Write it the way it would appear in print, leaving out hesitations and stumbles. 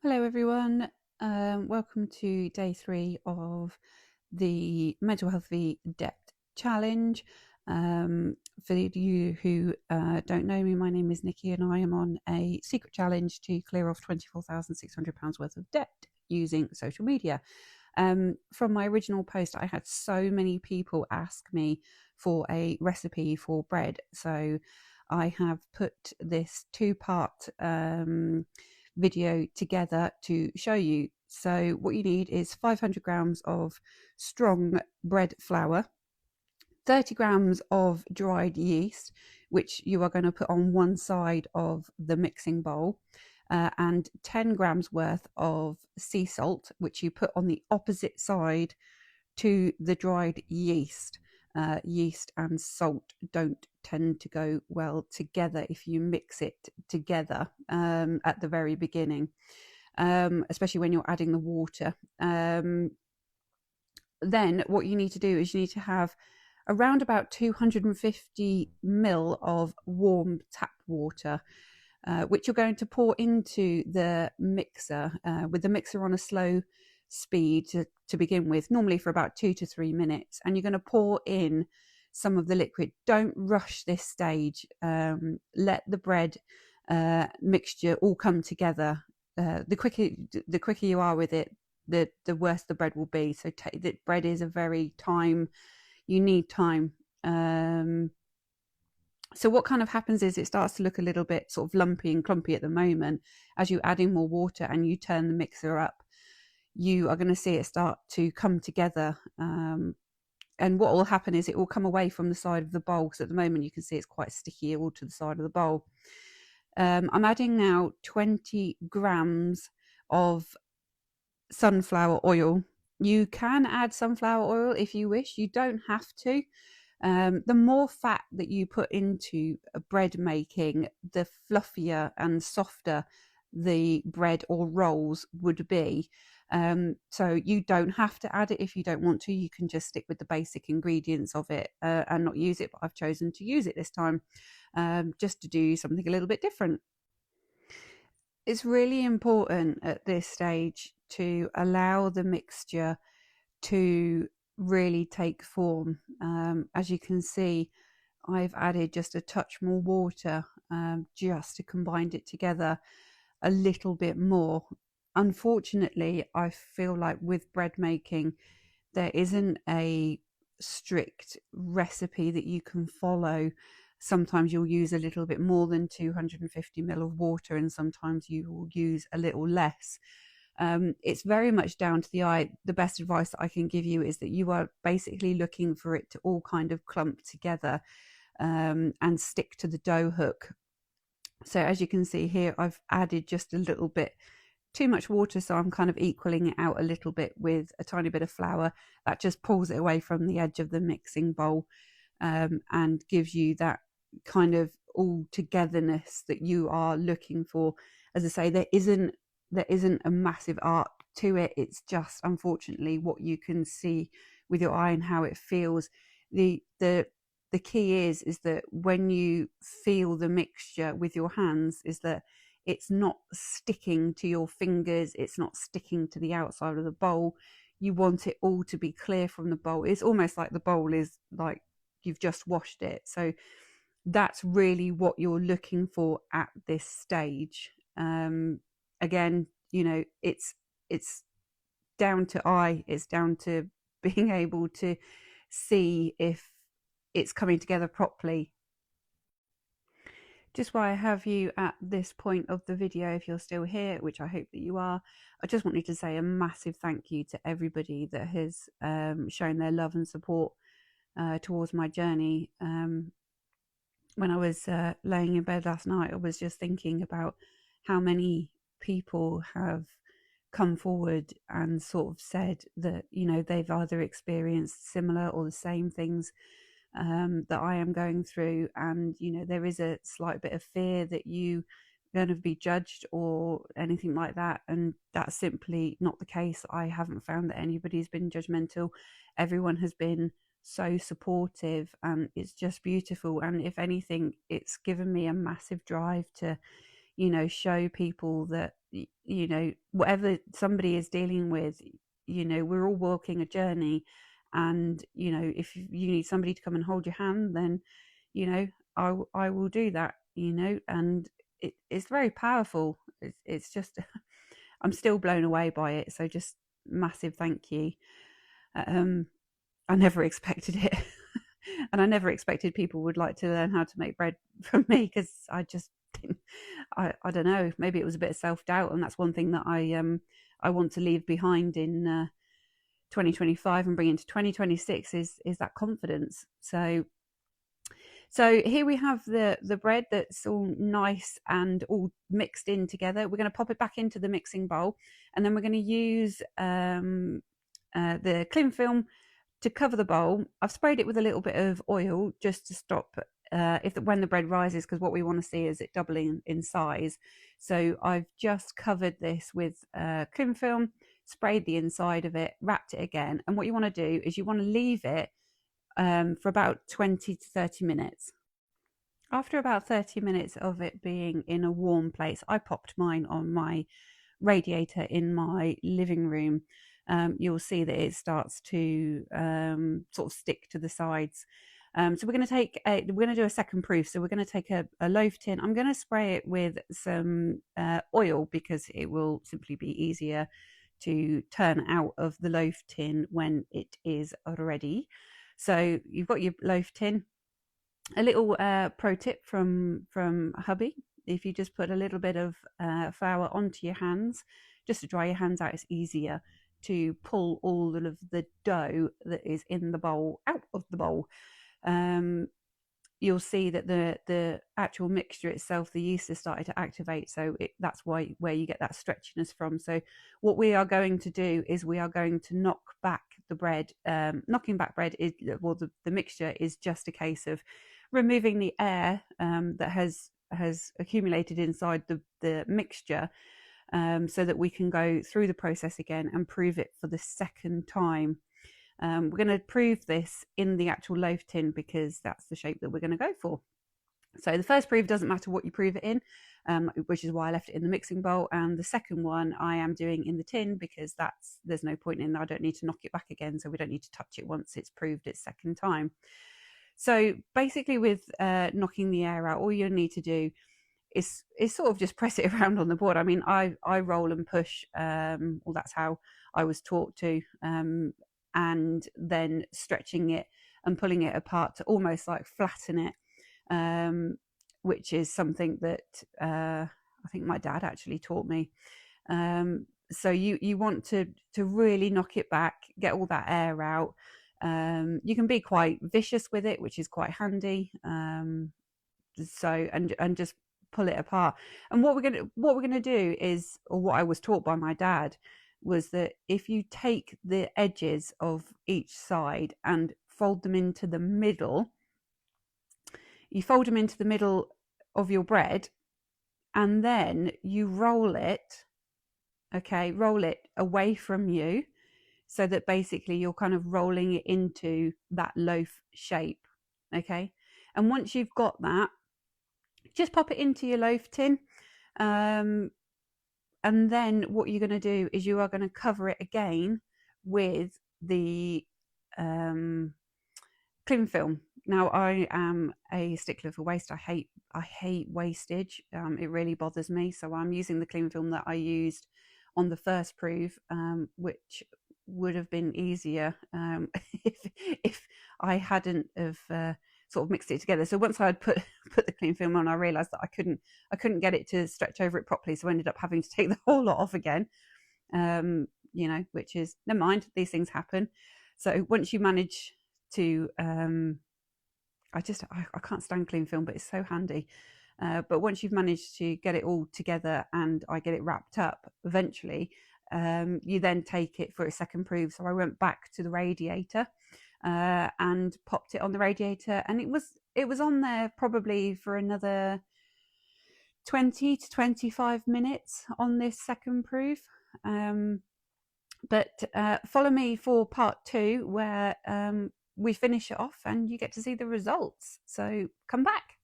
Hello, everyone. Welcome to day 3 of the Mental Health v Debt Challenge. For you who don't know me, my name is Nikki, and I am on a secret challenge to clear off £24,600 worth of debt using social media. From my original post, I had so many people ask me for a recipe for bread, so I have put this two-part video together to show you. So what you need is 500 grams of strong bread flour, 30 grams of dried yeast, which you are going to put on one side of the mixing bowl, and 10 grams worth of sea salt, which you put on the opposite side to the dried yeast. Yeast and salt don't tend to go well together if you mix it together at the very beginning, especially when you're adding the water. Then what you need to do is you need to have around about 250 ml of warm tap water, which you're going to pour into the mixer with the mixer on a slow speed to begin with, normally for about 2 to 3 minutes. And you're going to pour in some of the liquid. Don't rush this stage. Let the bread mixture all come together. The quicker you are with it, the worse the bread will be. So the bread is a very you need time. So what kind of happens is it starts to look a little bit sort of lumpy and clumpy at the moment. As you add in more water and you turn the mixer up, you are going to see it start to come together. And what will happen is it will come away from the side of the bowl, because at the moment you can see it's quite sticky all to the side of the bowl. I'm adding now 20 grams of sunflower oil. You can add sunflower oil if you wish. You don't have to. The more fat that you put into bread making, the fluffier and softer the bread or rolls would be. So you don't have to add it if you don't want to. You can just stick with the basic ingredients of it and not use it. But I've chosen to use it this time just to do something a little bit different. It's really important at this stage to allow the mixture to really take form. As you can see, I've added just a touch more water just to combine it together a little bit more. Unfortunately, I feel like with bread making, there isn't a strict recipe that you can follow. Sometimes you'll use a little bit more than 250 ml of water, and sometimes you will use a little less. It's very much down to the eye. The best advice that I can give you is that you are basically looking for it to all kind of clump together and stick to the dough hook. So as you can see here, I've added just a little bit too much water, so I'm kind of equaling it out a little bit with a tiny bit of flour. That just pulls it away from the edge of the mixing bowl and gives you that kind of all togetherness that you are looking for. As I say, there isn't a massive art to it. It's just unfortunately what you can see with your eye and how it feels. The key is that when you feel the mixture with your hands, is that it's not sticking to your fingers, it's not sticking to the outside of the bowl. You want it all to be clear from the bowl. It's almost like the bowl is like you've just washed it. So that's really what you're looking for at this stage. Again, it's down to eye. It's down to being able to see if it's coming together properly. Just while I have you at this point of the video, if you're still here, which I hope that you are, I just wanted to say a massive thank you to everybody that has shown their love and support towards my journey. When I was laying in bed last night, I was just thinking about how many people have come forward and sort of said that, they've either experienced similar or the same things that I am going through. And, there is a slight bit of fear that you are going to be judged or anything like that. And that's simply not the case. I haven't found that anybody's been judgmental. Everyone has been so supportive, and it's just beautiful. And if anything, it's given me a massive drive to show people that, whatever somebody is dealing with, we're all walking a journey. And, if you need somebody to come and hold your hand, then, I will do that, and it's very powerful. It's just, I'm still blown away by it. So just massive thank you. I never expected it. And I never expected people would like to learn how to make bread from me, because I just didn't, I don't know, maybe it was a bit of self-doubt, and that's one thing that I want to leave behind in 2025 and bring into 2026 is that confidence. So here we have the bread that's all nice and all mixed in together. We're going to pop it back into the mixing bowl, and then we're going to use the cling film to cover the bowl. I've sprayed it with a little bit of oil just to stop when the bread rises, because what we want to see is it doubling in size. So I've just covered this with cling film, sprayed the inside of it, wrapped it again. And what you want to do is you want to leave it for about 20 to 30 minutes. After about 30 minutes of it being in a warm place, I popped mine on my radiator in my living room. You'll see that it starts to sort of stick to the sides. So we're going to do a second proof. So we're going to take a loaf tin. I'm going to spray it with some oil, because it will simply be easier to turn out of the loaf tin when it is ready. So you've got your loaf tin. A little pro tip from hubby: if you just put a little bit of flour onto your hands, just to dry your hands out, it's easier to pull all of the dough that is in the bowl out of the bowl. You'll see that the actual mixture itself, the yeast has started to activate, so that's where you get that stretchiness from. So what we are going to do is we are going to knock back the bread. Knocking back bread is, well, the mixture is just a case of removing the air that has accumulated inside the mixture, so that we can go through the process again and prove it for the second time. We're going to prove this in the actual loaf tin, because that's the shape that we're going to go for. So the first proof doesn't matter what you prove it in, which is why I left it in the mixing bowl. And the second one I am doing in the tin, because there's no point in, I don't need to knock it back again, so we don't need to touch it once it's proved its second time. So basically with knocking the air out, all you need to do is sort of just press it around on the board. I mean, I roll and push, well, that's how I was taught to, and then stretching it and pulling it apart to almost like flatten it, which is something that I think my dad actually taught me. So you want to really knock it back, get all that air out. You can be quite vicious with it, which is quite handy. So and just pull it apart. And what we're gonna do is, or what I was taught by my dad, was that if you take the edges of each side and fold them into the middle, you fold them into the middle of your bread, and then you roll it. Okay, roll it away from you, so that basically you're kind of rolling it into that loaf shape. Okay, and once you've got that, just pop it into your loaf tin, and then what you're going to do is you are going to cover it again with the cling film. Now, I am a stickler for waste. I hate wastage. It really bothers me. So I'm using the cling film that I used on the first proof, which would have been easier if I hadn't have sort of mixed it together. So once I had put the cling film on, I realised that I couldn't get it to stretch over it properly. So I ended up having to take the whole lot off again. Which is, never mind, these things happen. So once you manage to, I can't stand cling film, but it's so handy. But once you've managed to get it all together and I get it wrapped up eventually, you then take it for a second proof. So I went back to the radiator and popped it on the radiator, and it was on there probably for another 20 to 25 minutes on this second proof. But follow me for part 2, where we finish it off and you get to see the results. So come back.